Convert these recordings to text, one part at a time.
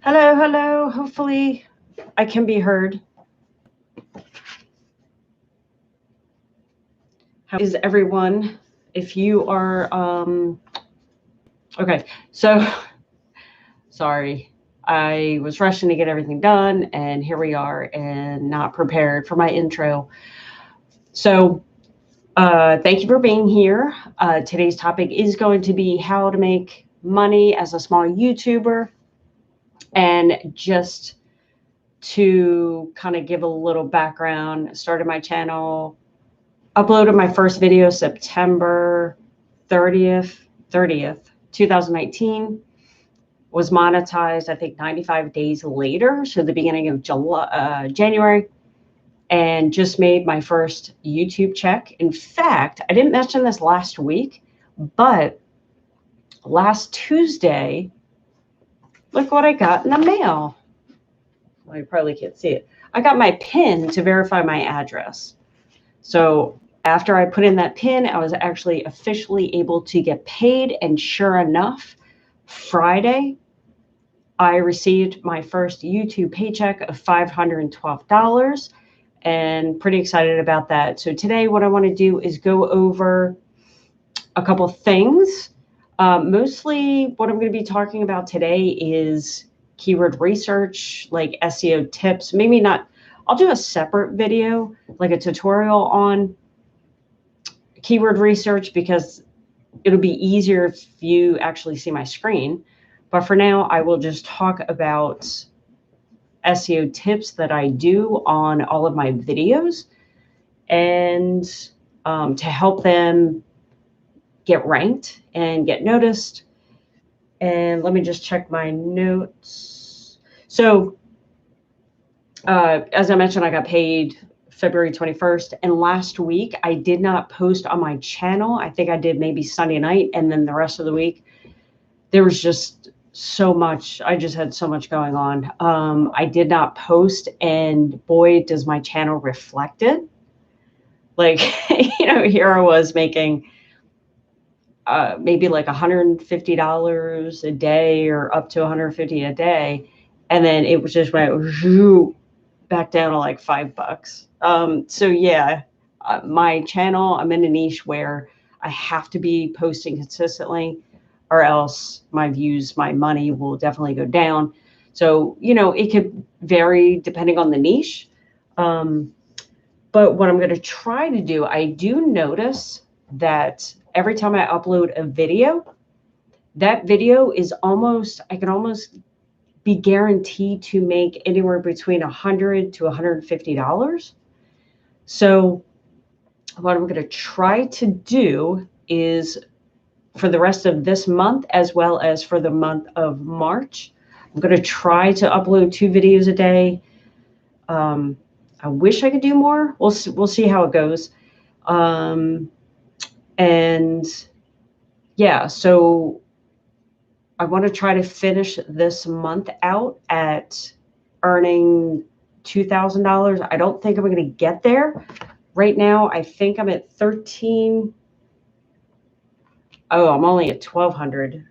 Hello, hello. Hopefully I can be heard. How is everyone? If you are, okay, so sorry. I was rushing to get everything done, and here we are, and not prepared for my intro. So, thank you for being here. Today's topic is going to be how to make money as a small YouTuber. And just to kind of give a little background, started my channel, uploaded my first video September 30th, 2019, was monetized, I think 95 days later. So the beginning of January, and just made my first YouTube check. In fact, I didn't mention this last week, but last Tuesday, look what I got in the mail. Well, you probably can't see it. I got my PIN to verify my address. So after I put in that PIN, I was actually officially able to get paid. And sure enough, Friday, I received my first YouTube paycheck of $512, and pretty excited about that. So today, what I want to do is go over a couple things. Mostly what I'm going to be talking about today is keyword research, like SEO tips. Maybe not, I'll do a separate video, like a tutorial on keyword research, because it'll be easier if you actually see my screen. But for now, I will just talk about SEO tips that I do on all of my videos, and to help them get ranked and get noticed. And let me just check my notes. So as I mentioned, I got paid February 21st. And last week, I did not post on my channel. I think I did maybe Sunday night. And then the rest of the week, there was just so much. I just had so much going on. I did not post. And boy, does my channel reflect it. Like, here I was making maybe like $150 a day, or up to $150 a day. And then it was just went back down to like $5. So yeah, my channel, I'm in a niche where I have to be posting consistently, or else my views, my money will definitely go down. So, it could vary depending on the niche. But what I'm going to try to do, I do notice that every time I upload a video, that video is I can almost be guaranteed to make anywhere between $100 to $150. So what I'm going to try to do is, for the rest of this month, as well as for the month of March, I'm going to try to upload 2 videos a day. I wish I could do more. We'll see how it goes. And yeah, so I want to try to finish this month out at earning $2,000. I don't think I'm going to get there. Right now, I think I'm at 13. Oh, I'm only at 1,200.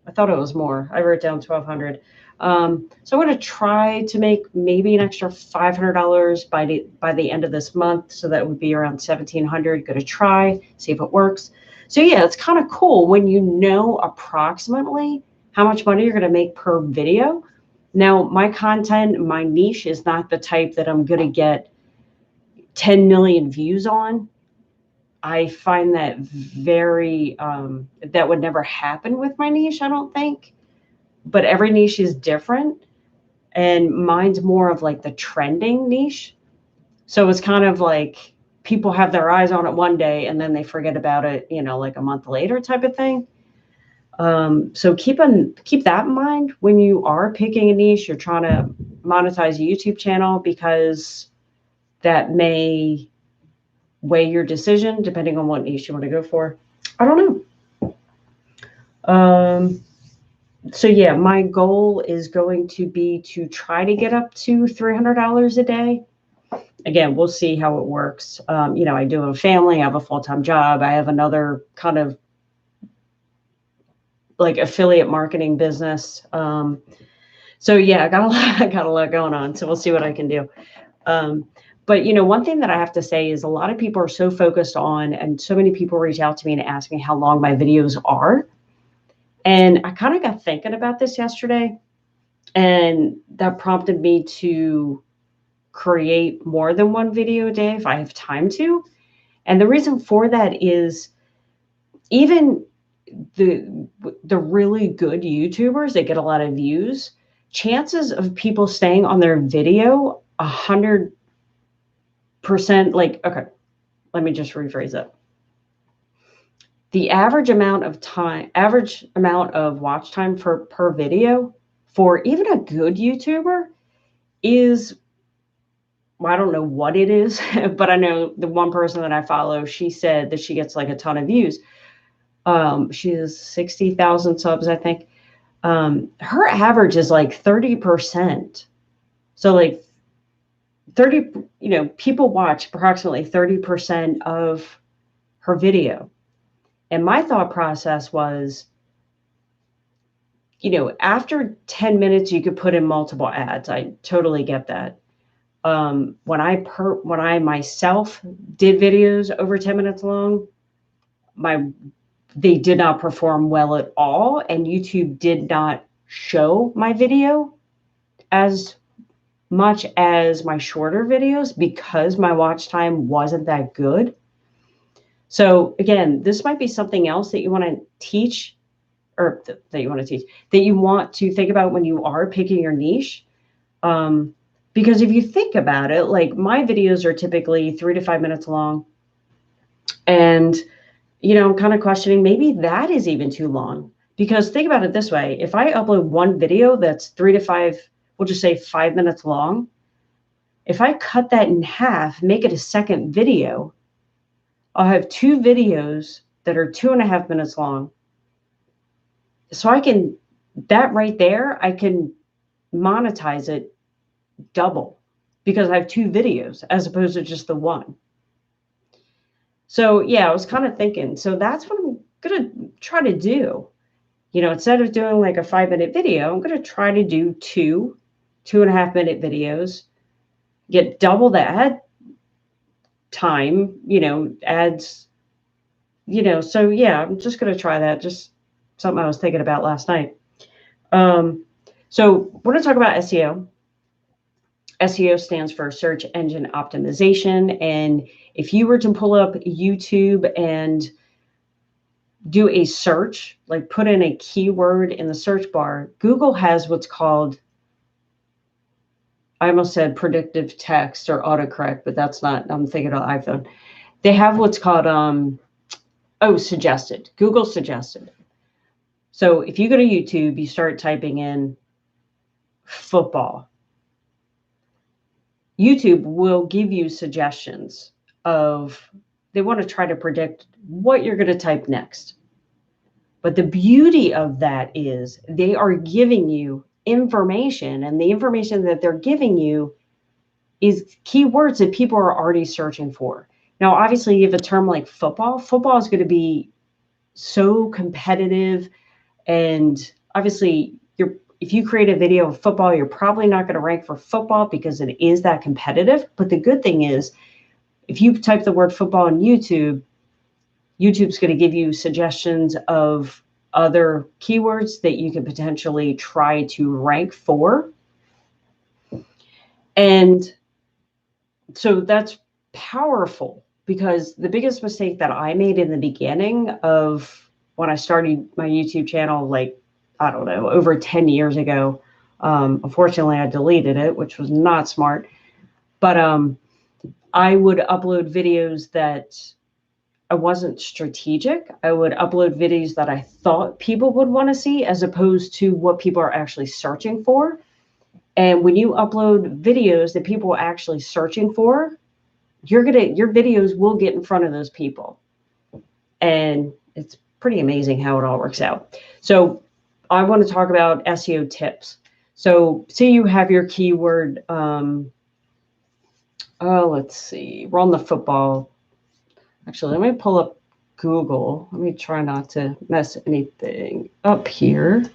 I thought it was more. I wrote down 1,200. So I'm going to try to make maybe an extra $500 by the end of this month. So that would be around 1,700. Going to try, see if it works. So yeah, it's kind of cool when you know approximately how much money you're going to make per video. Now, my content, my niche is not the type that I'm going to get 10 million views on. I find that that would never happen with my niche, I don't think. But every niche is different. And mine's more of like the trending niche. So it's kind of like people have their eyes on it one day and then they forget about it, like a month later type of thing. So keep that in mind when you are picking a niche, you're trying to monetize a YouTube channel, because that may weigh your decision depending on what niche you want to go for. I don't know. So yeah, my goal is going to be to try to get up to $300 a day. Again, we'll see how it works. I do have a family, I have a full-time job. I have another kind of like affiliate marketing business. So yeah, I got a lot going on. So we'll see what I can do. But one thing that I have to say is a lot of people are so focused on, and so many people reach out to me and ask me how long my videos are. And I kind of got thinking about this yesterday, and that prompted me to create more than one video a day if I have time to. And the reason for that is even the really good YouTubers that get a lot of views, chances of people staying on their video 100%, like, okay, let me just rephrase that. The average amount of watch time per video for even a good YouTuber is, well, I don't know what it is, but I know the one person that I follow, she said that she gets like a ton of views. She has 60,000 subs, I think. Her average is like 30%. So like 30, people watch approximately 30% of her video. And my thought process was, after 10 minutes, you could put in multiple ads. I totally get that. When I myself did videos over 10 minutes long, they did not perform well at all, and YouTube did not show my video as much as my shorter videos because my watch time wasn't that good. So again, this might be something else that you want to teach, or that you want to think about when you are picking your niche. Because if you think about it, like my videos are typically 3 to 5 minutes long, and I'm kind of questioning maybe that is even too long. Because think about it this way: if I upload one video that's 3 to 5, we'll just say 5 minutes long, if I cut that in half, make it a second video, I'll have 2 videos that are 2.5 minutes long. So that right there, I can monetize it double because I have 2 videos as opposed to just the one. So yeah, I was kind of thinking, so that's what I'm going to try to do. Instead of doing like a 5-minute video, I'm going to try to do 2.5-minute videos, get double the ad time, ads, so yeah, I'm just going to try that. Just something I was thinking about last night. So we're going to talk about SEO. SEO stands for search engine optimization. And if you were to pull up YouTube and do a search, like put in a keyword in the search bar, Google has what's called, I almost said predictive text or autocorrect, but that's not, I'm thinking of iPhone. They have what's called, suggested, Google suggested. So if you go to YouTube, you start typing in football, YouTube will give you suggestions they want to try to predict what you're going to type next. But the beauty of that is they are giving you information, and the information that they're giving you is keywords that people are already searching for. Now, obviously, you have a term like football. Football is going to be so competitive, and obviously, if you create a video of football, you're probably not going to rank for football because it is that competitive. But the good thing is, if you type the word football on YouTube, YouTube's going to give you suggestions of other keywords that you can potentially try to rank for. And so that's powerful, because the biggest mistake that I made in the beginning of when I started my YouTube channel, like, I don't know, over 10 years ago, unfortunately, I deleted it, which was not smart. But I would upload videos that I wasn't strategic. I would upload videos that I thought people would want to see as opposed to what people are actually searching for. And when you upload videos that people are actually searching for, your videos will get in front of those people. And it's pretty amazing how it all works out. So I want to talk about SEO tips. So say you have your keyword, let's see, we're on the football. Actually, let me pull up Google. Let me try not to mess anything up here.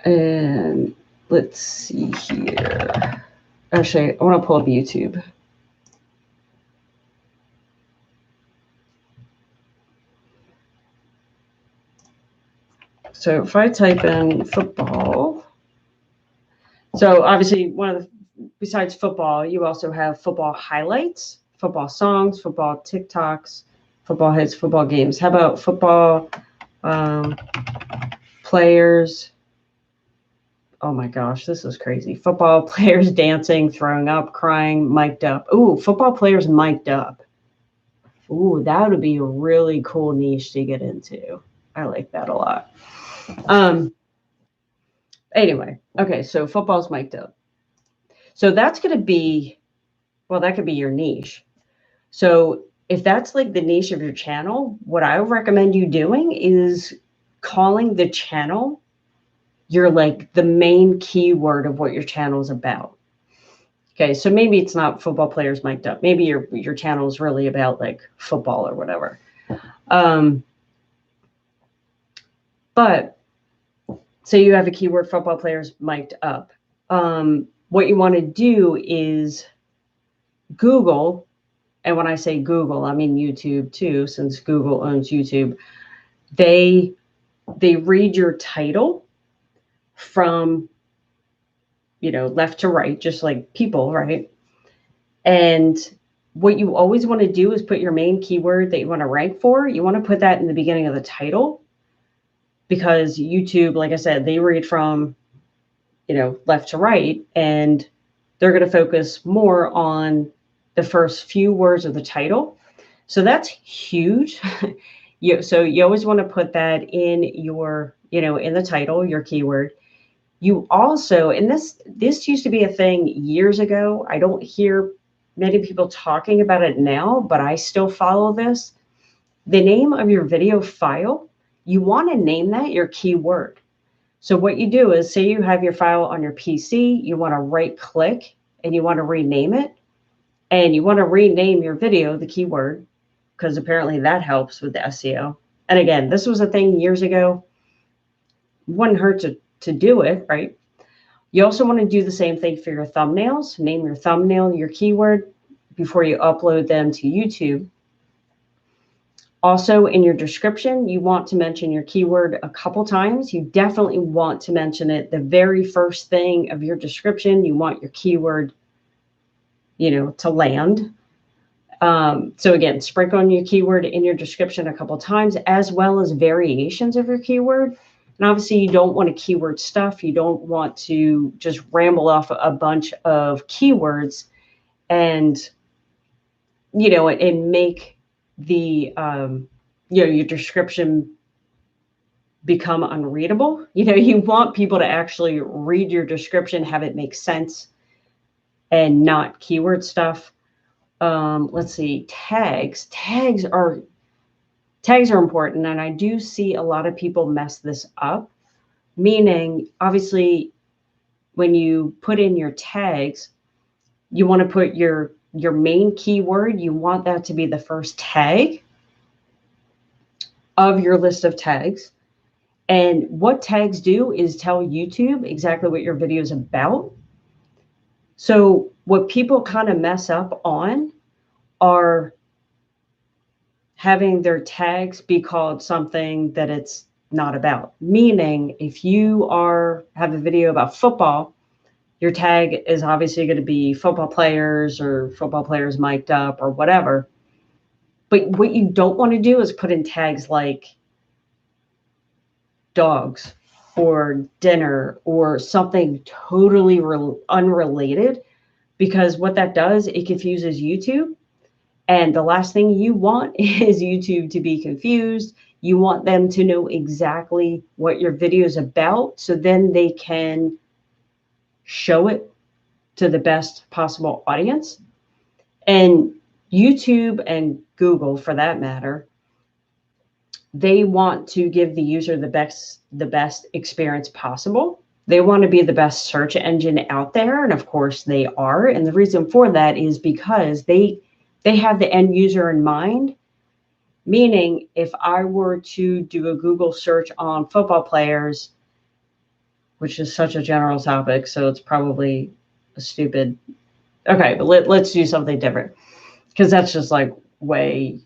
And let's see here. Actually, I want to pull up YouTube. So if I type in football, so obviously besides football, you also have football highlights, football songs, football TikToks, football hits, football games. How about football players? Oh my gosh, this is crazy. Football players dancing, throwing up, crying, mic'd up. Ooh, football players mic'd up. Ooh, that would be a really cool niche to get into. I like that a lot. Anyway, okay, so football's mic'd up. So that's going to be, well, that could be your niche. So if that's like the niche of your channel, what I would recommend you doing is calling the channel your like the main keyword of what your channel is about. Okay, so maybe it's not football players mic'd up. Maybe your channel is really about like football or whatever. But say you have a keyword football players mic'd up. What you want to do is Google, and when I say Google, I mean YouTube too, since Google owns YouTube. They read your title from, left to right, just like people, right? And what you always want to do is put your main keyword that you want to rank for. You want to put that in the beginning of the title, because YouTube, like I said, they read from, left to right, and they're going to focus more on the first few words of the title. So that's huge. So you always want to put that in your, in the title, your keyword. You also, and this used to be a thing years ago. I don't hear many people talking about it now, but I still follow this. The name of your video file, you want to name that your keyword. So what you do is, say you have your file on your PC, you want to right click and you want to rename it. And you want to rename your video the keyword, because apparently that helps with the SEO. And again, this was a thing years ago. Wouldn't hurt to do it, right? You also want to do the same thing for your thumbnails. Name your thumbnail your keyword before you upload them to YouTube. Also, in your description, you want to mention your keyword a couple times. You definitely want to mention it the very first thing of your description. You want your keyword, to land. So again, sprinkle on your keyword in your description a couple times, as well as variations of your keyword. And obviously you don't want to keyword stuff. You don't want to just ramble off a bunch of keywords and, and make the, your description become unreadable. You want people to actually read your description, have it make sense, and not keyword stuff. Let's see, tags. Tags are important. And I do see a lot of people mess this up, meaning obviously when you put in your tags, you want to put your main keyword. You want that to be the first tag of your list of tags. And what tags do is tell YouTube exactly what your video is about. So what people kind of mess up on are having their tags be called something that it's not about. Meaning, if you have a video about football, your tag is obviously going to be football players or football players mic'd up or whatever. But what you don't want to do is put in tags like dogs or dinner or something totally unrelated, because what that does, it confuses YouTube. And the last thing you want is YouTube to be confused. You want them to know exactly what your video is about, so then they can show it to the best possible audience. And YouTube and Google, for that matter, they want to give the user the best experience possible. They want to be the best search engine out there. And of course they are. And the reason for that is because they have the end user in mind. Meaning, if I were to do a Google search on football players, which is such a general topic. So it's probably a stupid. Okay, but let's do something different, because that's just like way,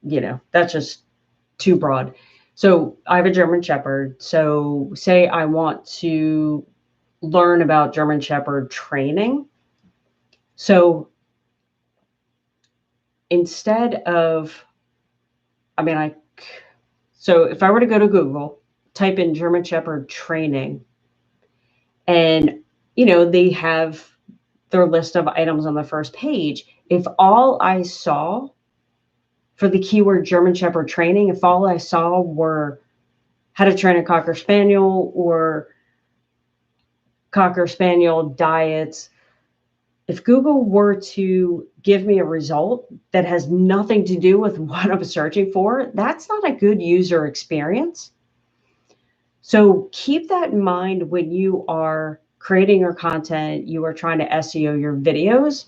that's just too broad. So I have a German Shepherd. So say I want to learn about German Shepherd training. So instead of, so if I were to go to Google, type in German Shepherd training, and, they have their list of items on the first page. If all I saw for the keyword German Shepherd training, if all I saw were how to train a Cocker Spaniel or Cocker Spaniel diets, if Google were to give me a result that has nothing to do with what I'm searching for, that's not a good user experience. So keep that in mind when you are creating your content, you are trying to SEO your videos,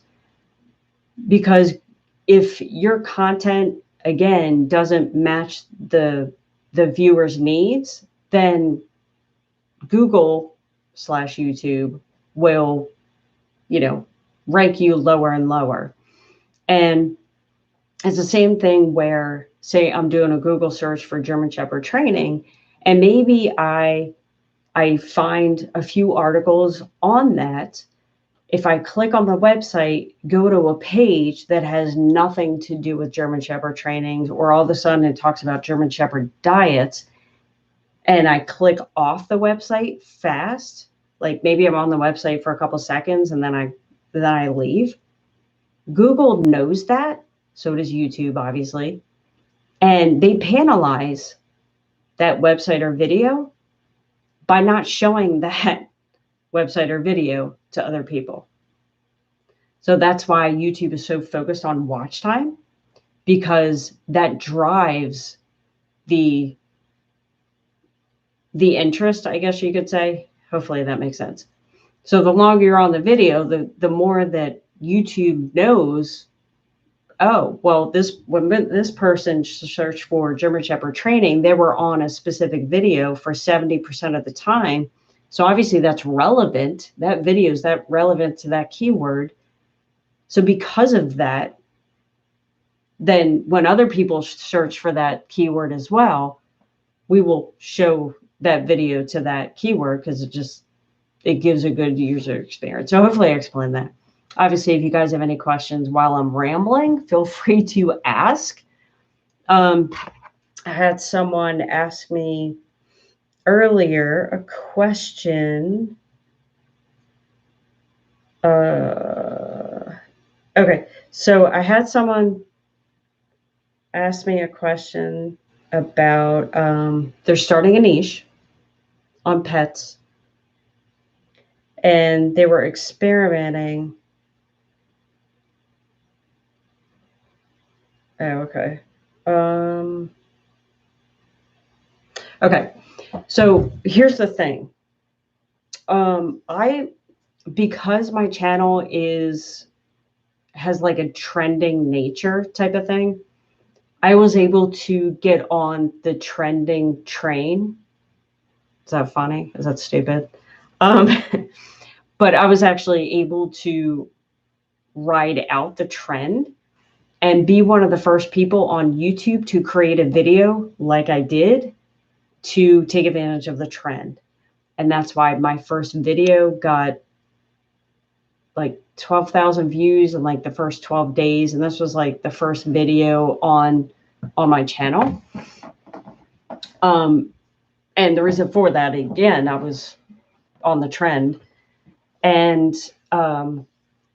because if your content, again, doesn't match the viewer's needs, then Google/YouTube will, rank you lower and lower. And it's the same thing where, say I'm doing a Google search for German Shepherd training, and maybe I find a few articles on that. If I click on the website, go to a page that has nothing to do with German Shepherd trainings, or all of a sudden it talks about German Shepherd diets, and I click off the website fast, like maybe I'm on the website for a couple seconds and then I leave. Google knows that, so does YouTube, obviously, and they penalize that website or video by not showing that website or video to other people. So that's why YouTube is so focused on watch time, because that drives the interest, I guess you could say. Hopefully that makes sense. So the longer you're on the video, the more that YouTube knows, oh, well, when this person searched for German Shepherd training, they were on a specific video for 70% of the time. So obviously that's relevant. That video is that relevant to that keyword. So because of that, then when other people search for that keyword as well, we will show that video to that keyword, because it gives a good user experience. So hopefully I explained that. Obviously, if you guys have any questions while I'm rambling, feel free to ask. I had someone ask me earlier a question. Okay, so I had someone ask me a question about they're starting a niche on pets, and they were experimenting. Oh, okay. Okay. So here's the thing. Because my channel has like a trending nature type of thing, I was able to get on the trending train. Is that funny? Is that stupid? But I was actually able to ride out the trend and be one of the first people on YouTube to create a video like I did to take advantage of the trend. And that's why my first video got like 12,000 views in like the first 12 days. And this was like the first video on my channel. And the reason for that, again, I was on the trend. And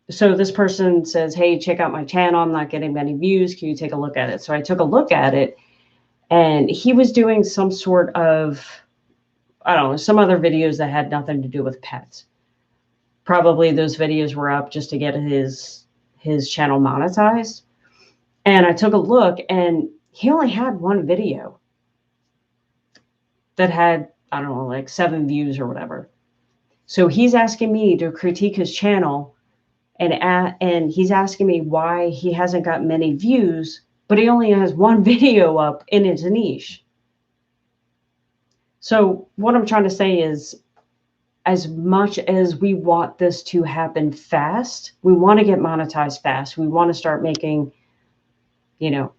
so this person says, hey, check out my channel. I'm not getting many views. Can you take a look at it? So I took a look at it, and he was doing some sort of, I don't know, some other videos that had nothing to do with pets. Probably those videos were up just to get his channel monetized. And I took a look, and he only had one video that had, I don't know, like 7 views or whatever. So he's asking me to critique his channel, and he's asking me why he hasn't got many views, but he only has one video up in his niche. So what I'm trying to say is, as much as we want this to happen fast, we want to get monetized fast. We want to start making, you know,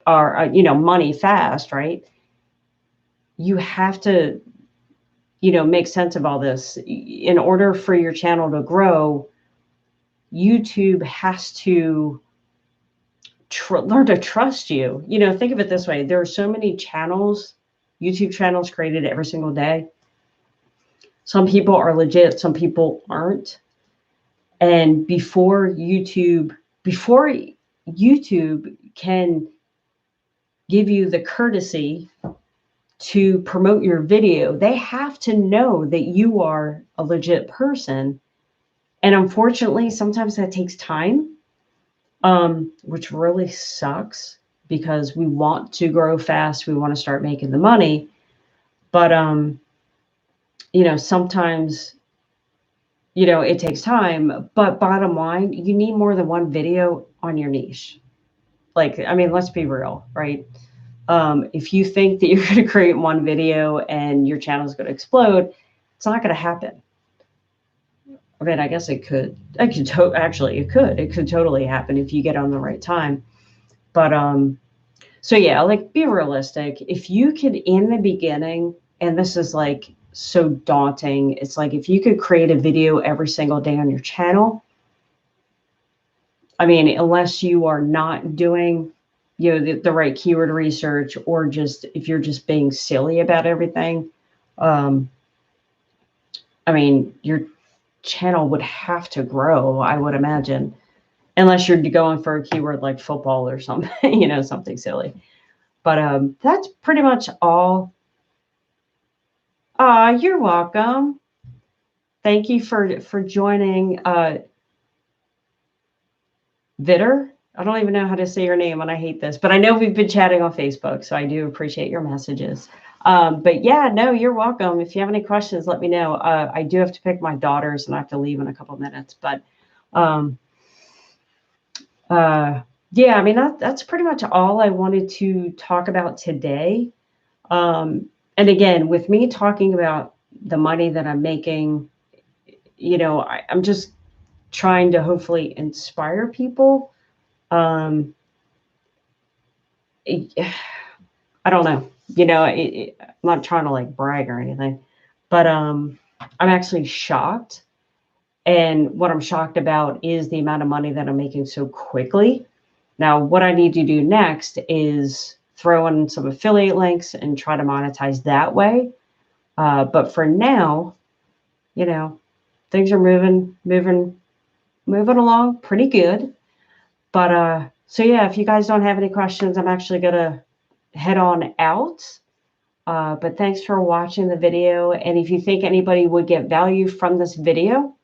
our, money fast, right? You have to, make sense of all this. In order for your channel to grow, YouTube has to learn to trust you. Think of it this way. There are so many channels, YouTube channels created every single day. Some people are legit, some people aren't. And before YouTube can give you the courtesy to promote your video, they have to know that you are a legit person. And unfortunately, sometimes that takes time, which really sucks because we want to grow fast. We want to start making the money. But, sometimes, it takes time. But bottom line, you need more than one video on your niche. Like, I mean, let's be real, right? If you think that you're going to create one video and your channel is going to explode, it's not going to happen. I mean, I guess it could. Actually, it could. It could totally happen if you get on the right time. But so yeah, like, be realistic. If you could, in the beginning, and this is like so daunting, it's like if you could create a video every single day on your channel. I mean, unless you are not doing, the right keyword research, or just if you're just being silly about everything, I mean, your channel would have to grow, I would imagine, unless you're going for a keyword like football or something, something silly. But that's pretty much all. You're welcome. Thank you for joining. Vitter. I don't even know how to say your name, and I hate this, but I know we've been chatting on Facebook, so I do appreciate your messages. But yeah, no, you're welcome. If you have any questions, let me know. I do have to pick my daughters, and I have to leave in a couple of minutes. But yeah, I mean, that's pretty much all I wanted to talk about today. And again, with me talking about the money that I'm making, I'm just trying to hopefully inspire people. I don't know, I'm not trying to like brag or anything, but I'm actually shocked. And what I'm shocked about is the amount of money that I'm making so quickly. Now, what I need to do next is throw in some affiliate links and try to monetize that way. But for now, things are moving along pretty good. But so yeah, if you guys don't have any questions, I'm actually gonna head on out. But thanks for watching the video. And if you think anybody would get value from this video,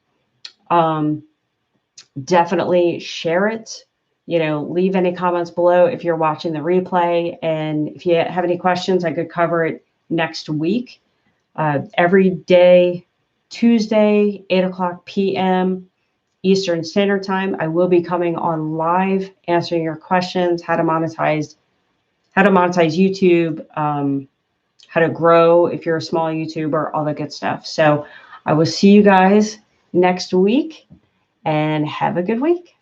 definitely share it. Leave any comments below if you're watching the replay. And if you have any questions, I could cover it next week. Every day, Tuesday, 8:00 p.m. Eastern Standard Time, I will be coming on live answering your questions, how to monetize YouTube, how to grow if you're a small YouTuber, all that good stuff. So I will see you guys next week, and have a good week.